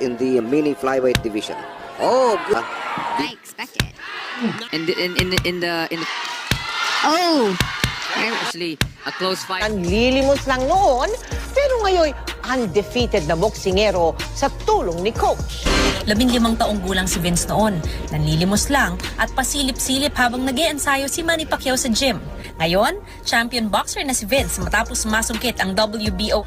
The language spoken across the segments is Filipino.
in the mini flyweight division. Oh, good. I expected. Oh! Actually, a close fight. Nanlilimos lang noon, pero ngayon undefeated na boksingero sa tulong ni coach. 15 taong gulang si Vince noon. Nanlilimos lang at pasilip-silip habang nag-iensayo si Manny Pacquiao sa gym. Ngayon, champion boxer na si Vince matapos masungkit ang WBO.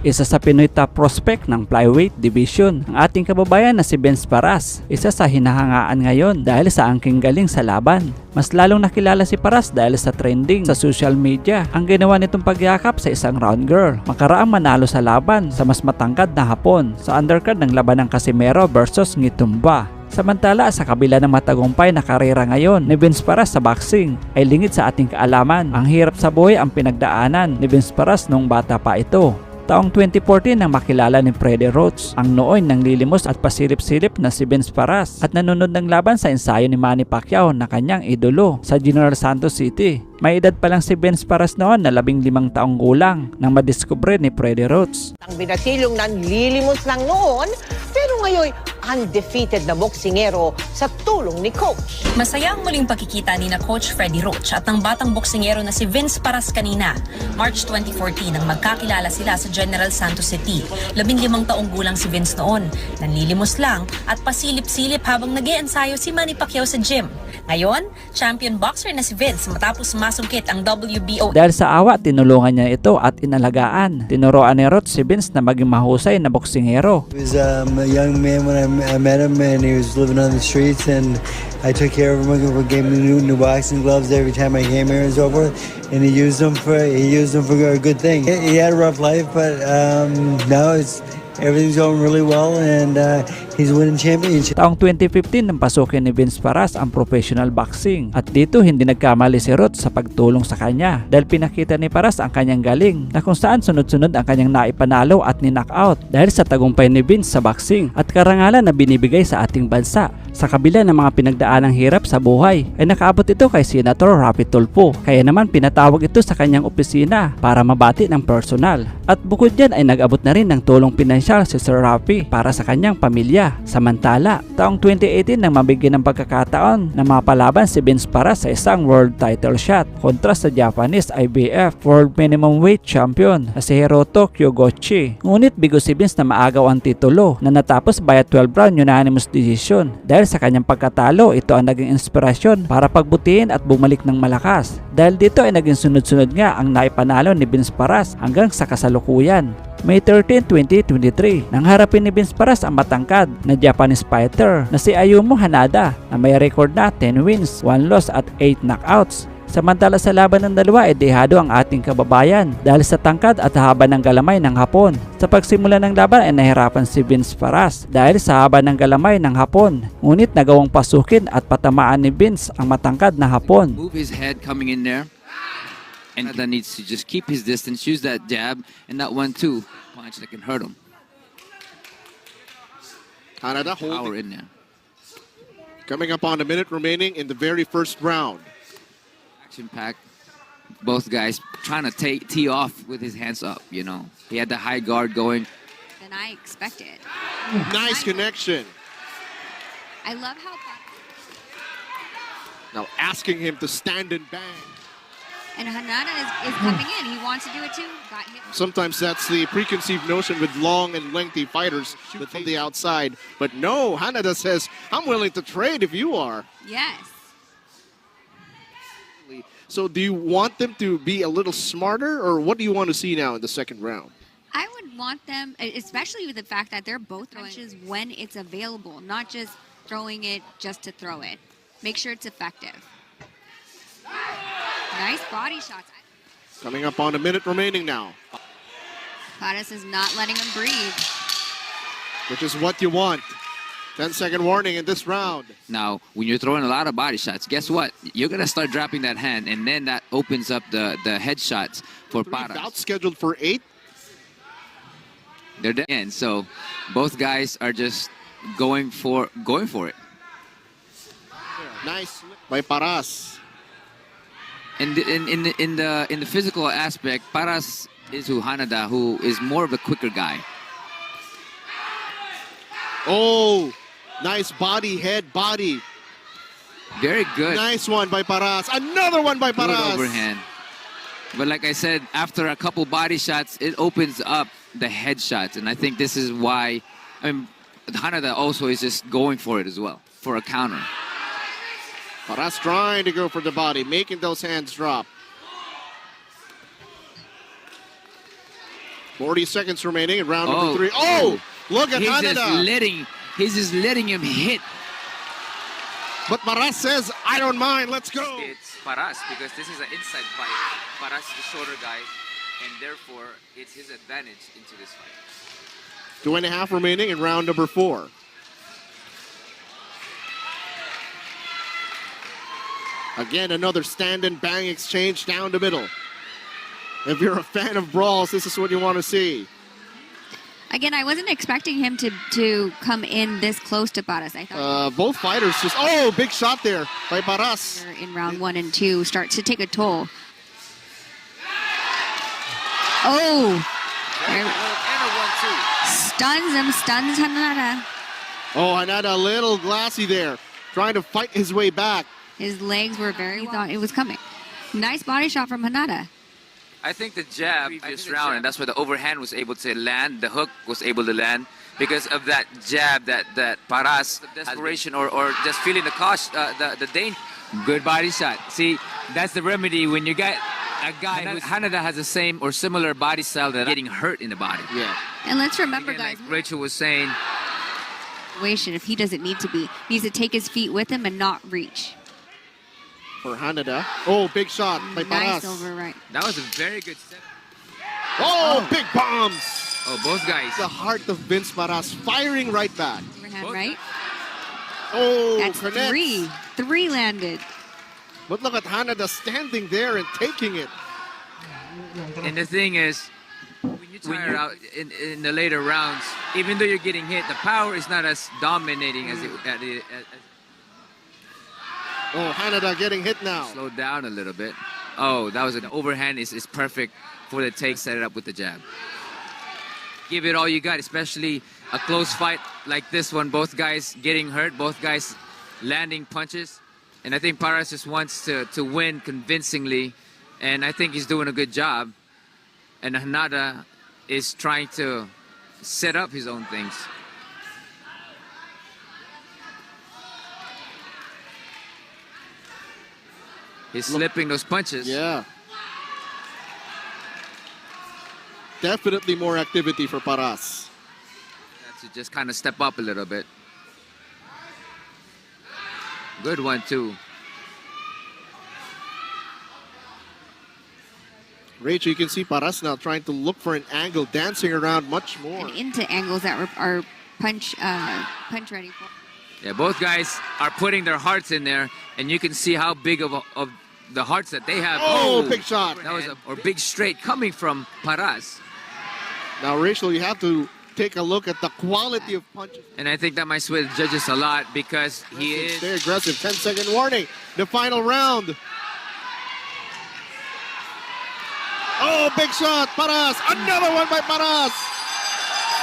Isa sa Pinoy top prospect ng flyweight division, ang ating kababayan na si Vince Paras. Isa sa hinahangaan ngayon dahil sa angking galing sa laban. Mas lalong nakilala si Paras dahil sa trending sa social media ang ginawa nitong pagyakap sa isang round girl. Makaraang manalo sa laban sa mas matangkad na Hapon sa undercard ng laban ng Casimero versus Ngitumba. Samantala sa kabila ng matagumpay na karera ngayon ni Vince Paras sa boxing ay lingid sa ating kaalaman. Ang hirap sa buhay ang pinagdaanan ni Vince Paras noong bata pa ito. Taong 2014 nang makilala ni Freddie Roach ang nooy ng lilimos at pasilip-silip na si Vince Paras at nanonood ng laban sa ensayo ni Manny Pacquiao na kanyang idolo sa General Santos City. May edad pa lang si Vince Paras noon na 15 taong gulang nang madiskubre ni Freddie Roach. Ang binatilong nanlilimos lang noon, pero ngayon undefeated na boksingero sa tulong ni coach. Masaya ang muling pagkikita ni na Coach Freddie Roach at ng batang boksingero na si Vince Paras kanina. March 2014 nang magkakilala sila sa General Santos City. 15 taong gulang si Vince noon. Nanlilimos lang at pasilip-silip habang nag-iensayo si Manny Pacquiao sa gym. Ngayon, champion boxer na si Vince matapos masungkit ang WBO. Dahil sa awa, tinulungan niya ito at inalagaan. Tinuruan ni Roach si Vince na maging mahusay na boksingero. He was a young man when I met him, and he was living on the streets, and I took care of him. We gave him new boxing gloves every time I came here and so forth, and he used them for a good thing. He had a rough life, but now everything's going really well, and he's winning championships. Taong 2015 nang pasukin ni Vince Paras ang professional boxing at dito hindi nagkamali si Roach sa pagtulong sa kanya dahil pinakita ni Paras ang kanyang galing na kung saan sunod-sunod ang kanyang naipanalo at ni-knockout dahil sa tagumpay ni Vince sa boxing at karangalan na binibigay sa ating bansa. Sa kabila ng mga pinagdaanang hirap sa buhay ay nakaabot ito kay Senator Rapi Tulfo, kaya naman pinatawag ito sa kanyang opisina para mabati ng personal at bukod dyan ay nag-abot na rin ng tulong pinansyal si Sir Rapi para sa kanyang pamilya. Samantala, taong 2018 nang mabigyan ng pagkakataon na mapalaban si Vince Paras sa isang world title shot kontra sa Japanese IBF World Minimum Weight Champion na si Hiroto Kyoguchi. Ngunit bigo si Vince na maagaw ang titulo na natapos by a 12-round unanimous decision. Dahil sa kanyang pagkatalo, ito ang naging inspirasyon para pagbutihin at bumalik ng malakas. Dahil dito ay naging sunod-sunod nga ang naipanalo ni Vince Paras hanggang sa kasalukuyan. May 13, 2023 nang harapin ni Vince Paras ang matangkad na Japanese fighter na si Ayumu Hanada na may record na 10 wins, 1 loss at 8 knockouts. Samantala sa laban ng dalawa ay dehado ang ating kababayan dahil sa tangkad at haba ng galamay ng Hapon. Sa pagsimula ng laban ay nahirapan si Vince Paras dahil sa haba ng galamay ng Hapon. Ngunit nagawang pasukin at patamaan ni Vince ang matangkad na Hapon. Move his head coming in there. And that needs to just keep his distance, use that jab, and that 1-2 punch that can hurt him. Hanada Power holding. in there. Coming up on a minute remaining in the very first round. Action pack. Both guys trying to tee off with his hands up, you know. He had the high guard going. Than I expected. Nice connection. I love how... Now asking him to stand and bang. And Hanada is coming in. He wants to do it too. Got hit. Sometimes that's the preconceived notion with long and lengthy fighters from the outside. But no, Hanada says, I'm willing to trade if you are. Yes. So do you want them to be a little smarter, or what do you want to see now in the second round? I would want them, especially with the fact that they're both punches when it's available, not just throwing it just to throw it. Make sure it's effective. Nice body shots. Coming up on a minute remaining now. Paras is not letting him breathe. Which is what you want. 10-second warning in this round. Now, when you're throwing a lot of body shots, guess what? You're going to start dropping that hand, and then that opens up the headshots for Paras. Bouts scheduled for 8. They're dead. And so both guys are just going for it. Nice by Paras. And in the physical aspect, Paras Into Hanada, who is more of a quicker guy. Oh, nice body, head, body. Very good. Nice one by Paras. Another one by Good Paras. overhand. But like I said, after a couple body shots, it opens up the head shots. And I think this is why, Hanada also is just going for it as well, for a counter. Paras trying to go for the body, making those hands drop. 40 seconds remaining in round number 3. Oh, look at Hanada. He's just letting him hit. But Paras says, I don't mind, let's go. It's Paras because this is an inside fight. Paras is a shorter guy, and therefore it's his advantage into this fight. 2.5 remaining in round number 4. Again, another stand and bang exchange down the middle. If you're a fan of brawls, this is what you want to see. Again, I wasn't expecting him to come in this close to Paras. I thought Both fighters just, oh, big shot there by Paras. in round 1 and 2 starts to take a toll. Oh! Stuns Hanada. Oh, Hanada a little glassy there, trying to fight his way back. His legs were very, thought it was coming. Nice body shot from Hanada. I think the jab previous round, and that's where the overhand was able to land, the hook was able to land because of that jab that Paras, desperation or just feeling the cost, the danger. Good body shot. See, that's the remedy when you get a guy who's Hanada has the same or similar body style that getting hurt in the body. Yeah. And let's remember, Again, guys, like Rachel was saying, if he doesn't need to be, needs to take his feet with him and not reach. For Hanada. Oh, big shot by Nice Paras. over right. that was a very good set. Oh, big bombs. Oh, both guys. The heart of Vince Paras firing right back. Overhand Both right. Oh, That's connects. 3. 3 landed. But look at Hanada standing there and taking it. And the thing is, when you're out in the later rounds, even though you're getting hit, the power is not as dominating as it Oh, Hanada getting hit now. slowed down a little bit. Oh, that was an overhand is perfect for the take, set it up with the jab. Give it all you got, especially a close fight like this one. Both guys getting hurt, both guys landing punches. And I think Paras just wants to win convincingly. And I think he's doing a good job. And Hanada is trying to set up his own things. He's slipping those punches. Yeah. Definitely more activity for Paras. To just kind of step up a little bit. Good one, too. Rachel, you can see Paras now trying to look for an angle, dancing around much more. And into angles that are punch ready for. Yeah, both guys are putting their hearts in there, and you can see how big of the hearts that they have. Oh, big shot. That was a big straight coming from Paras. Now, Rachel, you have to take a look at the quality of punches. And I think that might sway the judges a lot because he is... Very aggressive. 10-second warning. The final round. Oh, big shot. Paras. Another one by Paras.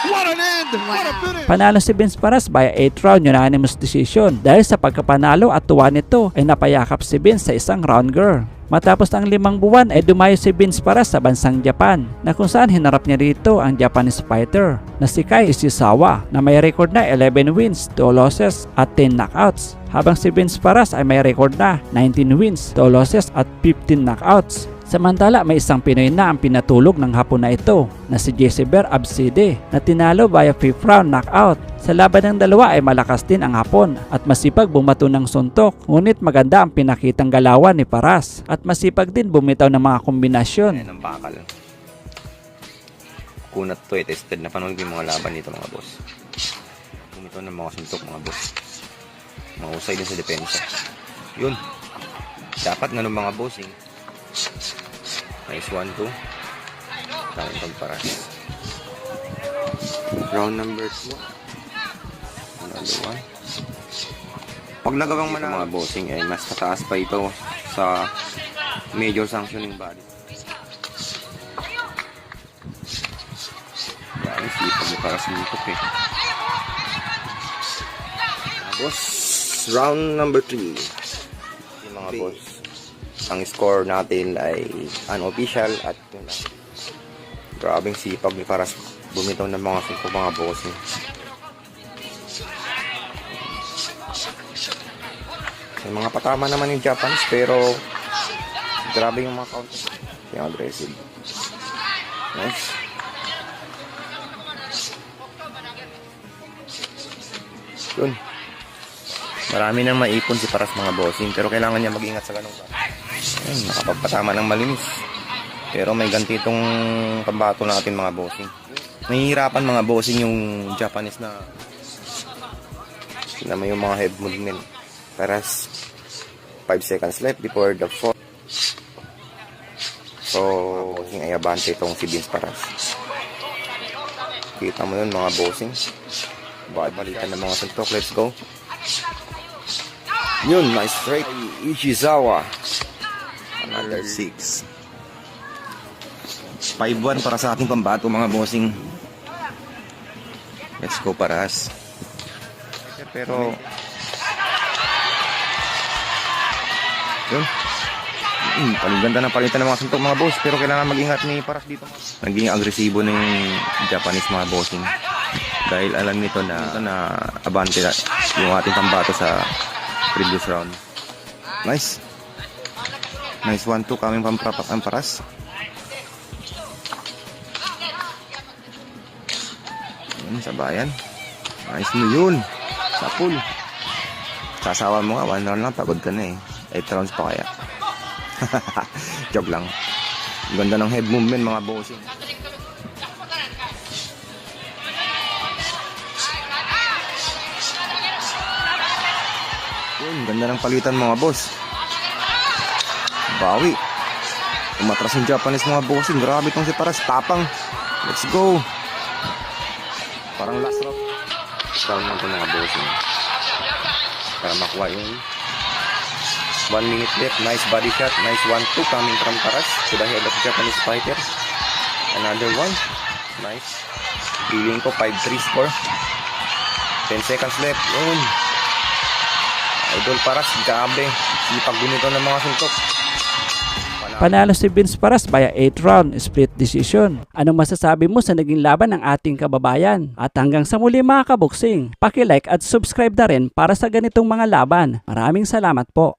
What an end. What a finish. Panalo si Vince Paras by 8th round unanimous decision. Dahil sa pagkapanalo at tuwa nito ay napayakap si Vince sa isang round girl. Matapos ang 5 buwan ay dumayo si Vince Paras sa bansang Japan na kung saan hinarap niya rito ang Japanese fighter na si Kai Ishizawa na may record na 11 wins, 2 losses at 10 knockouts. Habang si Vince Paras ay may record na 19 wins, 2 losses at 15 knockouts. Samantala may isang Pinoy na ang pinatulog ng Hapon na ito na si Jessiber Abside na tinalo via 5th round knockout. Sa laban ng dalawa ay malakas din ang Hapon at masipag bumato ng suntok, ngunit maganda ang pinakitang galawan ni Paras at masipag din bumitaw ng mga kombinasyon. Ayan ang bakal. Kunat to tested na panood yung mga laban dito mga boss. Bumitaw ng mga suntok mga boss. Mahusay din sa depensa. Yun. Dapat nga ng mga bossing. Nice 1-2. Tamang pagparas. Round number 2. Another one. Pag nagawang mga bossing ay mas mataas pa ito sa major sanctioning body. Ay, sipag mo para suntok eh. Boss, round number 3. Mga boss, ang score natin ay unofficial at yun lang. Grabing sipag ni Paras bumitaw ng mga suntok mga boss. May mga patama naman yung Japanese pero grabe yung mga counters. Yung aggressive. Nice. Yun. Marami nang maipon si Paras mga bossing pero kailangan niya mag-ingat sa ganun. Ayun, nakapagpatama ng malinis. Pero may ganti itong pambato natin mga bossing. Nahihirapan mga bossing yung Japanese na may yung mga head movement. Paras 5 seconds left before the 4. So, bossing ay abante itong si Vince Paras. Kita mo yun mga bossing. Balikan ng mga suntok. Let's go. Yun, nice straight. Ishizawa. Another 6. 5-1 para sa ating pambato mga bossing. Let's go Paras. Pero yun. Paliganda ng palitan ng mga suntok mga boss. Pero kailangan mag-ingat ni Paras dito. Naging agresibo ng Japanese mga bossing. Dahil alam nito na abante yung ating pambato sa previous round. Nice. Nice 1-2 kaming pampapak ang Paras. Yun, sa bayan. Nice mo yun. Sa pool. Sasawa mo nga, 1 round lang, pagod ka na eh. 8 rounds pa kaya. Joke lang. Ganda ng head movement mga bossing. Yun, ganda ng palitan mga boss. Bawi. Umatras yung Japanese mga bossing. Grabe itong si Paras. Tapang. Let's go. Parang last round. Round lang ito mga bossing. Para makuha yung 1 minute left. Nice body shot. Nice 1-2 coming from Paras to the head of Japanese fighter. Another one. Nice. Feeling ko 5-3 score. 10 seconds left. Yun. Idol Paras. Gabe. Sipag gunito ng mga suntok. Panalo si Vince Paras via 8-round split decision. Anong masasabi mo sa naging laban ng ating kababayan? At hanggang sa muli mga kaboksing, paki-like at subscribe na rin para sa ganitong mga laban. Maraming salamat po.